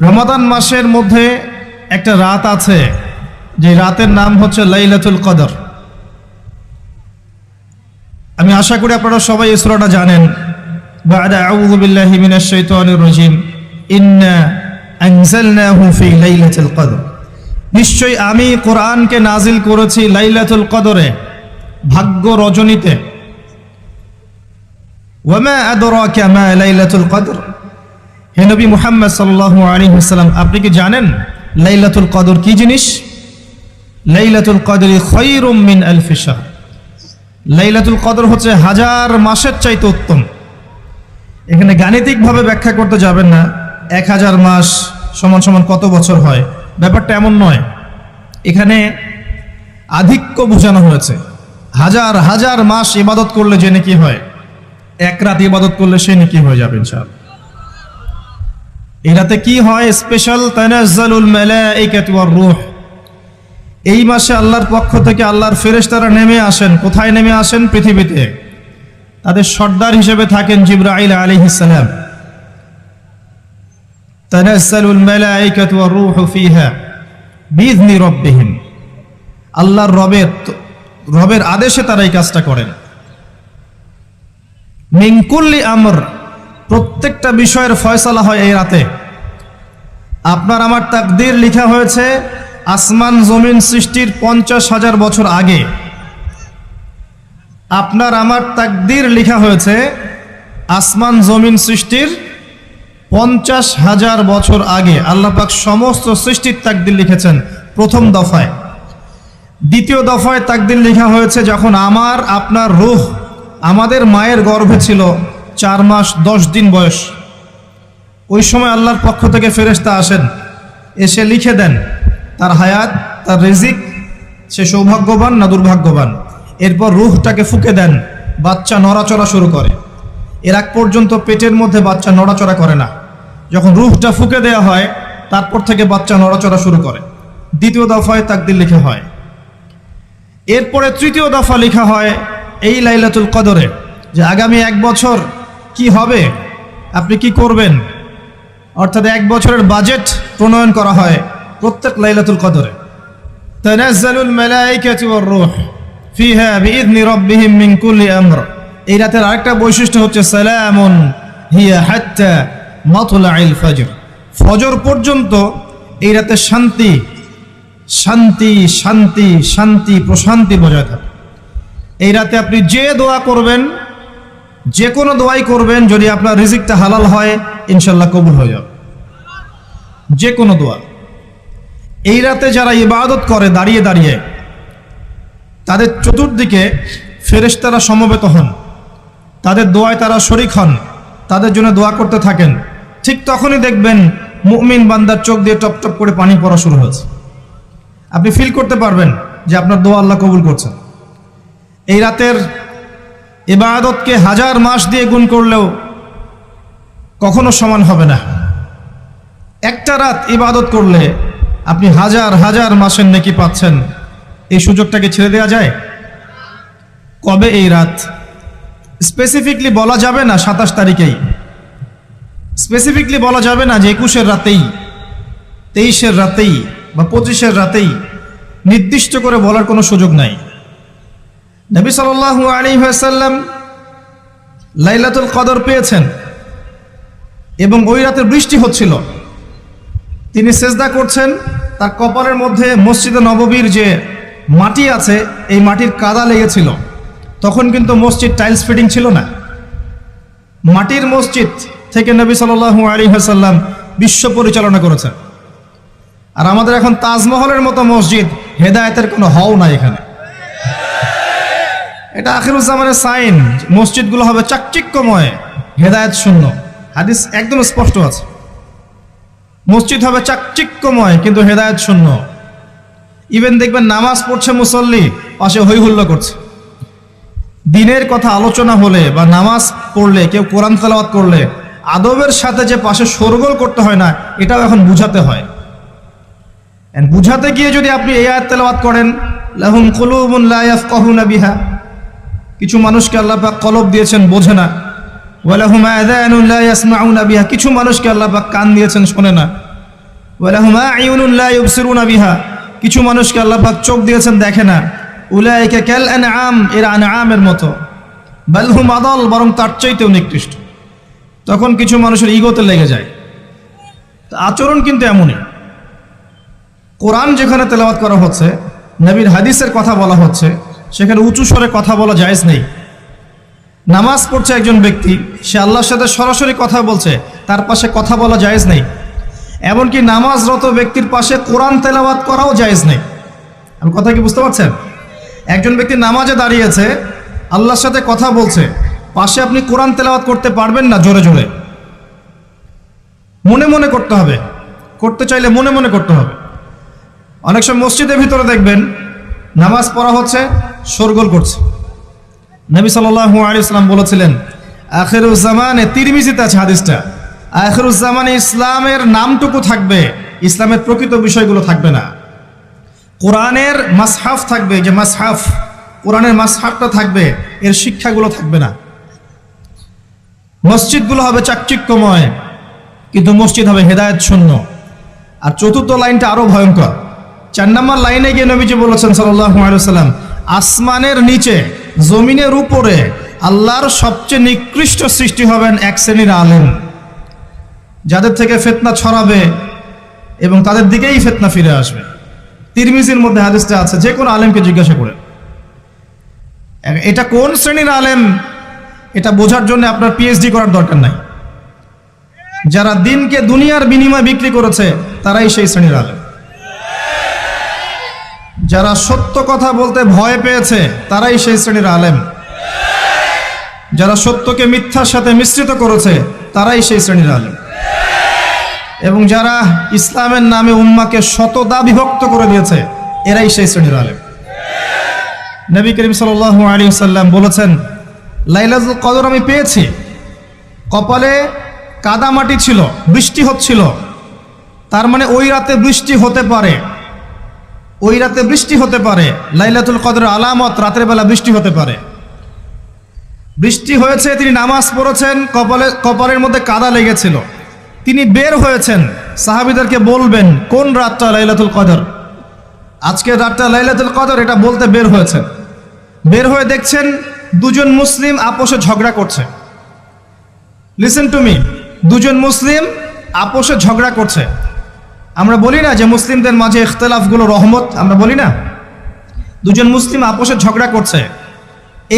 রমাদান মাসের মধ্যে একটা রাত আছে, যে রাতের নাম হচ্ছে লাইলাতুল কদর। আমি আশা করি আপনারা সবাই এই সূরাটা জানেন। বা'দা আউযু বিল্লাহি মিনাশ শাইতানির রাজীম, ইন্না আনজালনাহু ফি লাইলাতুল কদর। নিশ্চয়ই আমি কোরআনকে নাজিল করেছি লাইলাতুল কদরে, ভাগ্য রজনীতে। ওয়া মা আদরাকা মা লাইলাতুল কদর। হে নবী মুহাম্মদ সাল্লাল্লাহু আলাইহি ওয়াসাল্লাম, আপনি কি জানেন লাইলাতুল কদর কি জিনিস? লাইলাতুল কদরি খায়রুম মিন আলফি শাহর। লাইলাতুল কদর হচ্ছে হাজার মাসের চাইতে উত্তম। এখানে গাণিতিকভাবে ব্যাখ্যা করতে যাবেন না, 1000 মাস সমান সমান কত বছর হয়, ব্যাপারটা এমন নয়। এখানে আধিক্য বোঝানো হয়েছে। হাজার হাজার মাস ইবাদত করলে যে নেকি হয়, এক রাত ইবাদত করলে সে নেকি হয়ে যাবে ইনশাআল্লাহ। এই রাতে কি হয়? স্পেশাল তানাজ্জালুল মালাইকাতু ওয়ার রূহ। এই মাসে আল্লাহর পক্ষ থেকে আল্লাহর ফেরেশতারা নেমে আসেন। কোথায় নেমে আসেন? পৃথিবীতে। তাদের সর্দার হিসেবে থাকেন জিবরাইল আলাইহিস সালাম। তানাজ্জালুল মালাইকাতু ওয়ার রূহু ফিহা বিইذনি রাব্বিহিম। আল্লাহর রবের আদেশে তারা এই কাজটা করেন। মিন কুল্লি আমর, প্রত্যেকটা বিষয়ের ফয়সালা হয় এই রাতে। আপনার আমার তাকদীর লেখা হয়েছে আসমান জমিন সৃষ্টির 50,000 বছর আগে। আপনার আমার তাকদীর লেখা হয়েছে আসমান জমিন সৃষ্টির 50,000 বছর আগে। আল্লাহ পাক সমস্ত সৃষ্টির তাকদীর লিখেছেন প্রথম দফায়। দ্বিতীয় দফায় তাকদীর লেখা হয়েছে যখন আমার আপনার রূহ আমাদের মায়ের গর্ভে ছিল 4 মাস 10 দিন বয়স। ওই সময় আল্লাহর পক্ষ থেকে ফেরেশতা আসেন, এসে লিখে দেন তার হায়াত, তার রিজিক, সে সৌভাগ্যবান না দুর্ভাগ্যবান। এরপর রূহটাকে ফুঁকে দেন, বাচ্চা নড়াচড়া শুরু করে। এর আগ পর্যন্ত পেটের মধ্যে বাচ্চা নড়াচড়া করে না। যখন রূহটা ফুঁকে দেওয়া হয়, তারপর থেকে বাচ্চা নড়াচড়া শুরু করে। দ্বিতীয় দফায় তাকদীর লেখা হয়। এরপরে তৃতীয় দফা লেখা হয় এই লাইলাতুল কদরে, যে আগামী 1 বছর কি হবে, আপনি কি করবেন। অর্থাৎ 1 বছরের বাজেট প্রণয়ন করা হয় প্রত্যেক লাইলাতুল কদরে। তানাজ্জালুল মালাইকাতু ওয়ার রূহ ফিহা বিইذনি রাব্বিহিম মিন কুল্লি আমর। এই রাতের আরেকটা বৈশিষ্ট্য হচ্ছে সালামুন হিয়া হাত্তা মাতলাইল ফজর। ফজর পর্যন্ত এই রাতে শান্তি শান্তি শান্তি শান্তি প্রশান্তি বজায় থাকে। এই রাতে আপনি যে দোয়া করবেন, যে কোনো দোয়াই করবেন, যদি আপনার রিজিকটা হালাল হয় ইনশাল্লাহ কবুল হয়ে যাবে। যে কোনো দোয়া। এই রাতে যারা ইবাদত করে দাঁড়িয়ে দাঁড়িয়ে, তাদের চতুর্দিকে ফেরেশতারা সমবেত হন, তাদের দোয়ায় তারা শরীক হন, তাদের জন্য দোয়া করতে থাকেন। ঠিক তখনই দেখবেন মুমিন বান্দার চোখ দিয়ে টপ টপ করে পানি পড়া শুরু হয়েছে। আপনি ফিল করতে পারবেন যে আপনার দোয়া আল্লাহ কবুল করছেন। এই রাতের ইবাদতকে 1000 মাস দিয়ে গুণ করলেও কখনো সমান হবে না। একটা রাত ইবাদত করলে আপনি হাজার হাজার মাসের নেকি পাচ্ছেন। এই সুযোগটাকে ছেড়ে দেওয়া যায়? কবে এই রাত স্পেসিফিকলি বলা যাবে না, 27 তারিখেই স্পেসিফিকলি বলা যাবে না যে 21-এর রাতেই, 23-এর রাতেই বা 25-এর রাতেই, নির্দিষ্ট করে বলার কোনো সুযোগ নাই। নবী সাল্লাল্লাহু আলাইহি ওয়াসাল্লাম লাইলাতুল কদর পেয়েছেন এবং ওই রাতে বৃষ্টি হচ্ছিল। তিনি সেজদা করছেন, তার কপালের মধ্যে মসজিদে নববীর যে মাটি আছে এই মাটির কাদা লেগেছিল। তখন কিন্তু মসজিদ টাইলস ফিটিং ছিল না। মাটির মসজিদ থেকে নবী সাল্লাল্লাহু আলাইহি ওয়াসাল্লাম বিশ্ব পরিচালনা করেছেন। আর আমাদের এখন তাজমহলের মতো মসজিদ, হেদায়েতের কোনো হও নাই এখানে। এটা আখিরুজ্জামানের সাইন। মসজিদগুলো হবে চাকচিক্যময়, হেদায়েত শূন্য। হাদিস একদম স্পষ্ট আছে, মসজিদ হবে চাকচিক্যময় কিন্তু হেদায়েত শূন্য। ইভেন দেখবেন নামাজ পড়ছে মুসল্লি, পাশে হই হুল্লা করছে। দিনের কথা আলোচনা হলে বা নামাজ পড়লে, কেউ কোরআন তেলাওয়াত করলে আদবের সাথে যে পাশে শোরগোল করতে হয় না, এটাও এখন বুঝাতে হয়। বুঝাতে গিয়ে যদি আপনি এই আয়াত তেলাওয়াত করেন, লাহুম কুলুবুন লা ইয়াফকাহুনা বিহা, কিছু মানুষকে আল্লাহ পাক কলব দিয়েছেন, বোঝে না। ওয়ালাহুম আযানুন লা ইয়াসমাউনা বিহা, কিছু মানুষকে আল্লাহ পাক কান দিয়েছেন, শোনে না। ওয়ালাহুম আ'ইউনুন লা ইউবসিরুনা বিহা, কিছু মানুষকে আল্লাহ পাক চোখ দিয়েছেন দেখে না। উলাইকা কাল আনআম, এরা আনআমের মতো। বাল হুম আদাল, বরং তার চাইতেও নিকৃষ্ট। তখন কিছু মানুষের ইগোতে লেগে যায়। আচরণ কিন্তু এমনই। কোরআন যেখানে তেলাওয়াত করা হচ্ছে, নবীর হাদিসের কথা বলা হচ্ছে, সেখানে উঁচু স্বরে কথা বলা জায়েজ নেই। নামাজ পড়ছে একজন ব্যক্তি, সে আল্লাহর সাথে সরাসরি কথা বলছে, তার পাশে কথা বলা জায়েজ নেই। এমনকি নামাজরত ব্যক্তির পাশে কোরআন তেলাওয়াত করাও জায়েজ নেই। আমি কথা কি বুঝতে পারছেন? একজন ব্যক্তি নামাজে দাঁড়িয়েছে, আল্লাহর সাথে কথা বলছে, পাশে আপনি কোরআন তেলাওয়াত করতে পারবেন না জোরে জোরে। মনে মনে করতে হবে, করতে চাইলে মনে মনে করতে হবে। অনেক সময় মসজিদের ভিতরে দেখবেন নামাজ পড়া হচ্ছে, শোরগোল করছে। নবী সাল্লাল্লাহু আলাইহি ওয়াসাল্লাম বলেছিলেন, আখিরুজ জামানে, তিরমিজিতে আছে হাদিসটা, আখিরুজ জামানে ইসলামের নামটুকু থাকবে, ইসলামের প্রকৃত বিষয়গুলো থাকবে না। কোরআনের মাসহাফ থাকবে, যে মাসহাফ, কোরআনের মাসহাফটা থাকবে, এর শিক্ষাগুলো থাকবে না। মসজিদগুলো হবে চাকচিক্যময়, কিন্তু মসজিদ হবে হেদায়েত শূন্য। আর চতুর্থ লাইনটা আরো ভয়ঙ্কর। 4 নম্বর লাইনে গিয়ে নবীজি বলেছেন সাল্লাল্লাহু আলাইহি ওয়াসাল্লাম, আসমানের নিচে জমিনের উপরে আল্লাহর সবচেয়ে নিকৃষ্ট সৃষ্টি হবেন এক শ্রেণীর আলেম, যাদের থেকে ফিতনা ছড়াবে এবং তাদের দিকেই ফিতনা ফিরে আসবে। তিরমিজির মধ্যে হাদিসটা আছে, যে কোনো আলেমকে জিজ্ঞাসা করে এটা কোন শ্রেণীর আলেম, এটা বোঝার জন্য আপনার পিএইচডি করার দরকার নাই। যারা দিনকে দুনিয়ার বিনিময়ে বিক্রি করেছে, তারাই সেই শ্রেণীর আলেম। যারা সত্য কথা বলতে ভয় পেয়েছে, তারাই সেই শ্রেণীর আলেম। যারা সত্যকে মিথ্যার সাথে মিশ্রিত করেছে, তারাই সেই শ্রেণীর আলেম। এবং যারা ইসলামের নামে উম্মাকে শতদা বিভক্ত করে দিয়েছে, এরাই সেই শ্রেণীর আলেম। নবী করিম সাল্লাল্লাহু আলাইহি ওয়াসাল্লাম বলেছেন, লাইলাতুল কদর আমি পেয়েছি, কপালে কাদামাটি ছিল, বৃষ্টি হচ্ছিল, তার মানে ওই রাতে বৃষ্টি হতে পারে, ওই রাতে বৃষ্টি হতে পারে। লাইলাতুল কদরের আলামত, রাতের বেলা বৃষ্টি হতে পারে। বৃষ্টি হয়েছে, তিনি নামাজ পড়েছেন, কপালের মধ্যে কাদা লেগেছিল, তিনি বের হয়েছেন, সাহাবীদেরকে বলবেন কোন রাতটা লাইলাতুল কদর, আজকের রাতটা লাইলাতুল কদর, এটা বলতে বের হয়েছেন। বের হয়ে দেখছেন দুজন মুসলিম আপোষে ঝগড়া করছে। লিসেন টু মি, দুজন মুসলিম আপোষে ঝগড়া করছে। আমরা বলি না যে মুসলিমদের মাঝে ইখতিলাফগুলো রহমত, আমরা বলি না? দুজন মুসলিম আপোষে ঝগড়া করছে।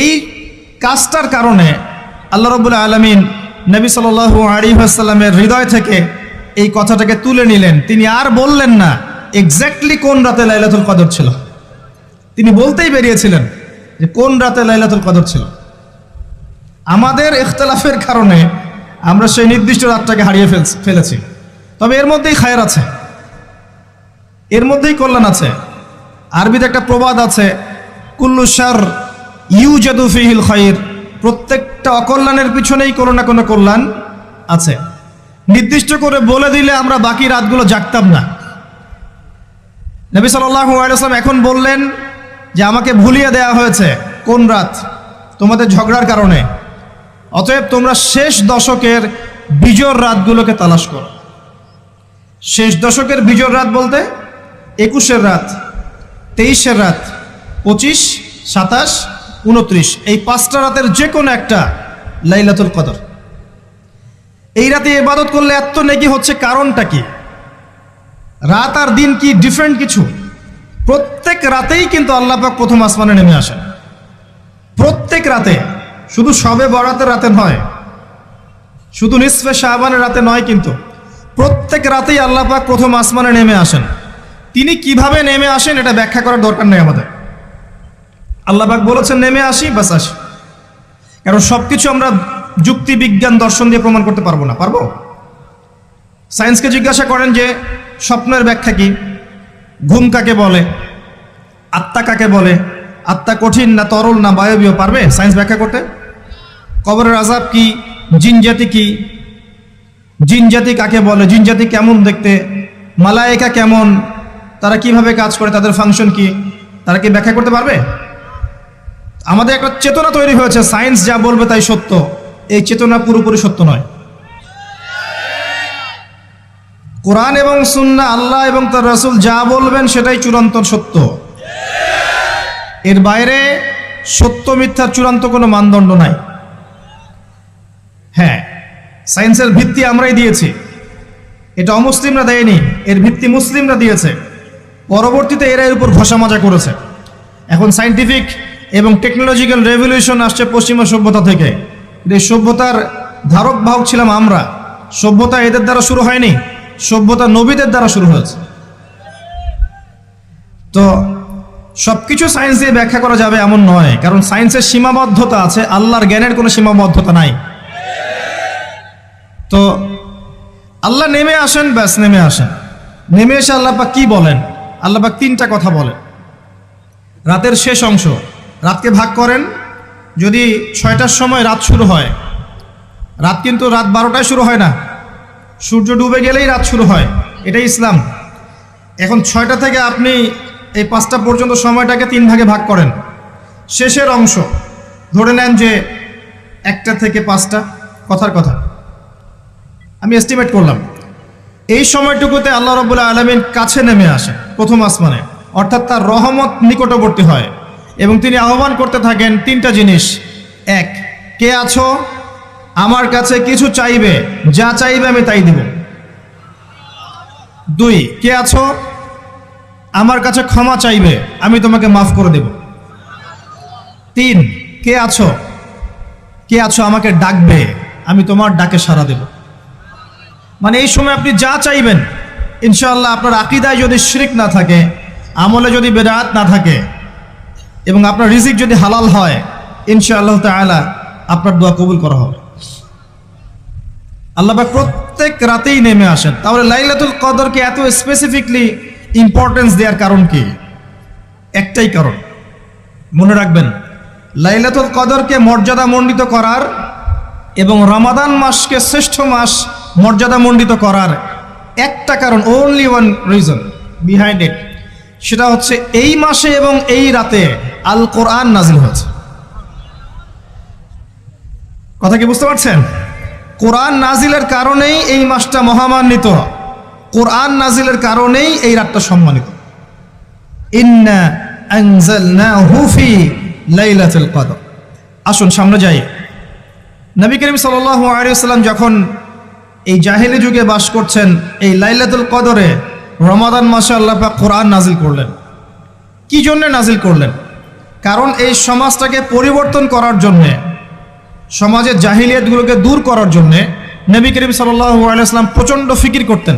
এই কাজটার কারণে আল্লাহ রাব্বুল আলামিন নবী সাল্লাল্লাহু আলাইহি ওয়াসাল্লামের হৃদয় থেকে এই কথাটাকে তুলে নিলেন। তিনি আর বললেন না এক্স্যাক্টলি কোন রাতে লাইলাতুল কদর ছিল, তিনি বলতেই বেরিয়েছিলেন যে কোন রাতে লাইলাতুল কদর ছিল। আমাদের ইখতিলাফের কারণে আমরা সেই নির্দিষ্ট রাতটাকে হারিয়ে ফেলেছি। তবে এর মধ্যেই খায়ের আছে, এর মধ্যেই কল্যাণ আছে। আরবিতে একটা প্রবাদ আছে, কুল্লু শার ইউজাদু ফিহিল খায়র, প্রত্যেকটা অকল্যাণের পিছনেই কোনো না কোনো কল্যাণ আছে। নির্দিষ্ট করে বলে দিলে আমরা বাকি রাতগুলো জাগতাম না। নবী সাল্লাল্লাহু আলাইহি ওয়াসাল্লাম এখন বললেন যে আমাকে ভুলিয়ে দেওয়া হয়েছে কোন রাত, তোমাদের ঝগড়ার কারণে। অতএব তোমরা শেষ দশকের বিজোড় রাতগুলোকে তালাশ করো। শেষ দশকের বিজোড় রাত বলতে 21-এর রাত, 23-এর রাত, 25, 27, 29, এই 5টা রাতের যে কোনো একটা লাইলাতুল কদর। এই রাতে ইবাদত করলে এত নেকি হচ্ছে, কারণটা কি? রাত আর দিন কি ডিফারেন্ট কিছু? প্রত্যেক রাতেই কিন্তু আল্লাহ পাক প্রথম আসমানে নেমে আসেন, প্রত্যেক রাতে, শুধু শবে বরাতের রাতে নয়, শুধু নিসফে শাবানের রাতে নয়, কিন্তু প্রত্যেক রাতেই আল্লাহ পাক প্রথম আসমানে নেমে আসেন। তিনি কিভাবে নেমে আসেন এটা ব্যাখ্যা করার দরকার নেই আমাদের। আল্লাহ পাক বলেছেন নেমে আসি, বাস আসি। কারণ সবকিছু আমরা যুক্তি, বিজ্ঞান, দর্শন দিয়ে প্রমাণ করতে পারবো না। পারবো? সায়েন্সকে জিজ্ঞাসা করেন যে স্বপ্নের ব্যাখ্যা কি, ঘুম কাকে বলে, আত্মা কাকে বলে, আত্মা কঠিন না তরল না বায়বীয়, পারবে সায়েন্স ব্যাখ্যা করতে? কবরের আযাব কি, জিন জাতি কি, জিন জাতি কাকে বলে, জিন জাতি কেমন দেখতে, মালায়েকা কেমন, তারা কিভাবে কাজ করে, তাদের ফাংশন কি, তারা কি ব্যাখ্যা করতে পারবে? আমাদের একটা চেতনা তৈরি হয়েছে, সায়েন্স যা বলবে তাই সত্য। এই চেতনা পুরোপুরি সত্য নয়। কোরআন এবং সুন্নাহ, আল্লাহ এবং তার রাসূল যা বলবেন সেটাই চূড়ান্ত সত্য। এর বাইরে সত্য মিথ্যার চূড়ান্ত কোনো মানদণ্ড নাই। হ্যাঁ, সায়েন্সের ভিত্তি আমরাই দিয়েছি, এটা অমুসলিমরা দেয়নি, এর ভিত্তি মুসলিমরা দিয়েছে। পরবর্তীতে এরা এর উপর ঘষা মাজা করেছে। এখন সায়েন্টিফিক এবং টেকনোলজিক্যাল রেভলিউশন আসছে পশ্চিমা সভ্যতা থেকে। এই সভ্যতার ধারক বাহক ছিলাম আমরা। সভ্যতা এদের দ্বারা শুরু হয়নি, সভ্যতা নবীদের দ্বারা শুরু হয়েছে। তো সবকিছু সায়েন্স দিয়ে ব্যাখ্যা করা যাবে এমন নয়, কারণ সায়েন্সের সীমাবদ্ধতা আছে, আল্লাহর জ্ঞানের কোনো সীমাবদ্ধতা নাই। তো আল্লাহ নেমে আসেন, ব্যাস নেমে আসেন। নেমে এসে আল্লাহ পাক কি বলেন? আল্লাহ পাক তিনটা কথা বলেন। রাতের শেষ অংশ, রাতকে ভাগ করেন। যদি 6টার সময় রাত শুরু হয়, রাত কিন্তু রাত 12টায় শুরু হয় না, সূর্য ডুবে গেলেই রাত শুরু হয়, এটাই ইসলাম। এখন 6টা থেকে আপনি এই 5টা পর্যন্ত সময়টাকে 3 ভাগে ভাগ করেন। শেষের অংশ ধরে নেন যে 1টা থেকে 5টা, কথার কথা আমি এস্টিমেট করলাম। এই সময়টুকুতে আল্লাহ রাব্বুল আলামিন কাছে নেমে আসেন প্রথম আসমানে, অর্থাৎ তার রহমত নিকটবর্তী হয় এবং তিনি আহ্বান করতে থাকেন 3টা জিনিস। 1, কে আছো? আমার কাছে কিছু চাইবে, যা চাইবে আমি তাই দিব। 2, কে আছো? আমার কাছে ক্ষমা চাইবে, আমি তোমাকে মাফ করে দেব। 3, কে আছো? কে আছো আমাকে ডাকবে, আমি তোমার ডাকে সাড়া দেব। মানে এই সময় আপনি যা চাইবেন ইনশাআল্লাহ, আপনার আকীদায় যদি শিরক না থাকে, আমলে যদি বেদাত না থাকে এবং আপনার রিজিক যদি হালাল হয়, ইনশাআল্লাহ তাআলা আপনার দোয়া কবুল করা হবে। আল্লাহ পাক প্রত্যেক রাতেই নেমে আসেন। তাহলে লাইলাতুল কদরকে এত স্পেসিফিকলি ইম্পর্টেন্স দেওয়ার কারণ কি? একটাই কারণ, মনে রাখবেন, লাইলাতুল কদরকে মর্যাদামণ্ডিত করার এবং রমাদান মাসকে শ্রেষ্ঠ মাস মর্যাদামণ্ডিত করার একটা কারণ, only one reason behind it, সেটা হচ্ছে এই মাসে এবং এই রাতে আল কোরআন নাজিল হয়েছে। কথা কি বুঝতে পারছেন? কোরআন নাজিলের কারণেই এই মাসটা মহামান্বিত, কোরআন নাজিলের কারণেই এই রাতটা সম্মানিত। ইন্না আনজালনাহু ফি লাইলাতুল কদর। আসুন সামনে যাই। নবী করিম সাল্লাল্লাহু আলাইহি ওয়াসাল্লাম যখন এই জাহেলি যুগে বাস করছেন, এই লাইলাতুল কদরে রমাদান মাসে আল্লাহ পাক কোরআন নাজিল করলেন। কি জন্য নাজিল করলেন? কারণ এই সমাজটাকে পরিবর্তন করার জন্যে, সমাজের জাহিলিয়াতগুলোকে দূর করার জন্যে নবী করিম সাল্লাল্লাহু আলাইহি ওয়াসাল্লাম প্রচণ্ড ফিকির করতেন।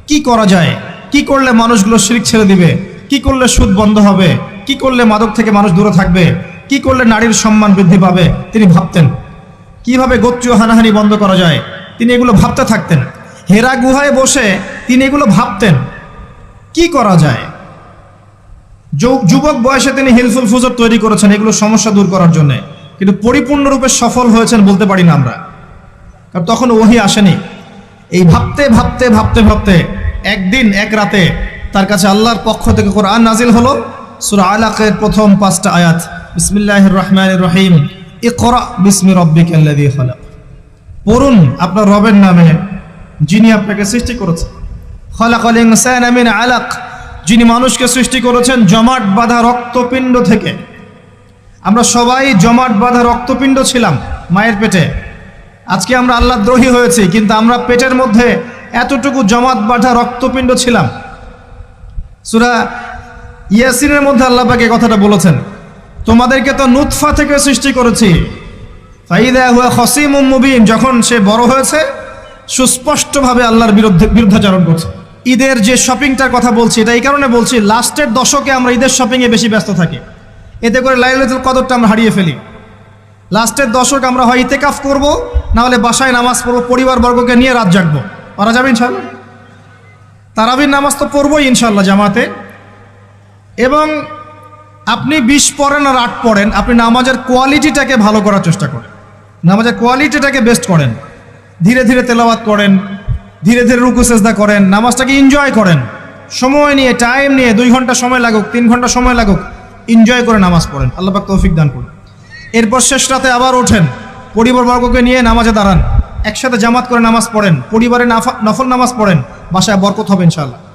কি করা যায়, কি করলে মানুষগুলো শিরক ছেড়ে দিবে, কি করলে সুদ বন্ধ হবে, কি করলে মাদক থেকে মানুষ দূরে থাকবে, কি করলে নারীর সম্মান বৃদ্ধি পাবে। তিনি ভাবতেন কিভাবে গোত্রীয় হানাহানি বন্ধ করা যায়, তিনি এগুলো ভাবতে থাকতেন। হেরা গুহায় বসে তিনি এগুলো ভাবতেন কি করা যায়। যুবক বয়সে তিনি হিলফুল ফুজর তৈরি করেছেন এগুলো সমস্যা দূর করার জন্য, কিন্তু পরিপূর্ণরূপে সফল হয়েছেন বলতে পারি না আমরা, কারণ তখন ওহী আসেনি। এই ভাবতে ভাবতে ভাবতে ভাবতে একদিন এক রাতে তার কাছে আল্লাহর পক্ষ থেকে কোরআন নাজিল হলো। সূরা আলাকের প্রথম 5টা আয়াত, বিসমিল্লাহির রহমানির রহিম, ইকরা বিসমি রাব্বিকাল্লাযী খালাক। পড়ুন আপনার রবের নামে যিনি আপনাকে সৃষ্টি করেছেন। খালাকাল ইনসানা মিন আলাক, যিনি মানুষকে সৃষ্টি করেছেন জমাট বাঁধা রক্তপিণ্ড থেকে। আমরা সবাই জমাট বাঁধা রক্তপিণ্ড ছিলাম মায়ের পেটে। আজকে আমরা আল্লাহ দ্রোহী হয়েছি, কিন্তু আমরা পেটের মধ্যে এতটুকু জমাট বাঁধা রক্তপিণ্ড ছিলাম। সূরা ইয়াসিনের মধ্যে আল্লাহ পাক এই কথাটা বলেছেন, তোমাদেরকে তো নুতফা থেকে সৃষ্টি করেছি, ফাইদা হুয়া খসিমুম মুবিন, যখন সে বড় হয়েছে সুস্পষ্টভাবে আল্লাহর বিরুদ্ধাচরণ করছে। ঈদের যে শপিংটার কথা বলছি, এটা এই কারণে বলছি, লাস্টের দশকে আমরা ঈদের শপিংয়ে বেশি ব্যস্ত থাকি, এতে করে লাইলাতুল কদরটা আমরা হারিয়ে ফেলি। লাস্টের দশক আমরা হয় ইতেকাফ করব, না হলে বাসায় নামাজ পড়বো, পরিবারবর্গকে নিয়ে রাত জাগবো। পারা যাবে ইনশাআল্লাহ? তারাবির নামাজ তো পড়বোই ইনশাআল্লাহ জামাতে। এবং আপনি 20 পড়েন আর 8 পড়েন, আপনি নামাজের কোয়ালিটিটাকে ভালো করার চেষ্টা করেন, নামাজের কোয়ালিটিটাকে বেস্ট করেন, ধীরে ধীরে তেলাওয়াত করেন, ধীরে ধীরে রুকু সেজদা করেন, নামাজটাকে এনজয় করেন, সময় নিয়ে, টাইম নিয়ে, 2 ঘন্টা সময় লাগুক, 3 ঘন্টা সময় লাগুক, এনজয় করে নামাজ পড়েন। আল্লাহ পাক তৌফিক দান করুন। এরপর শেষ রাতে আবার ওঠেন, পরিবারবর্গকে নিয়ে নামাজে দাঁড়ান, একসাথে জামাত করে নামাজ পড়েন, পরিবারে নফল নামাজ পড়েন, বাসায় বরকত হবে ইনশাআল্লাহ।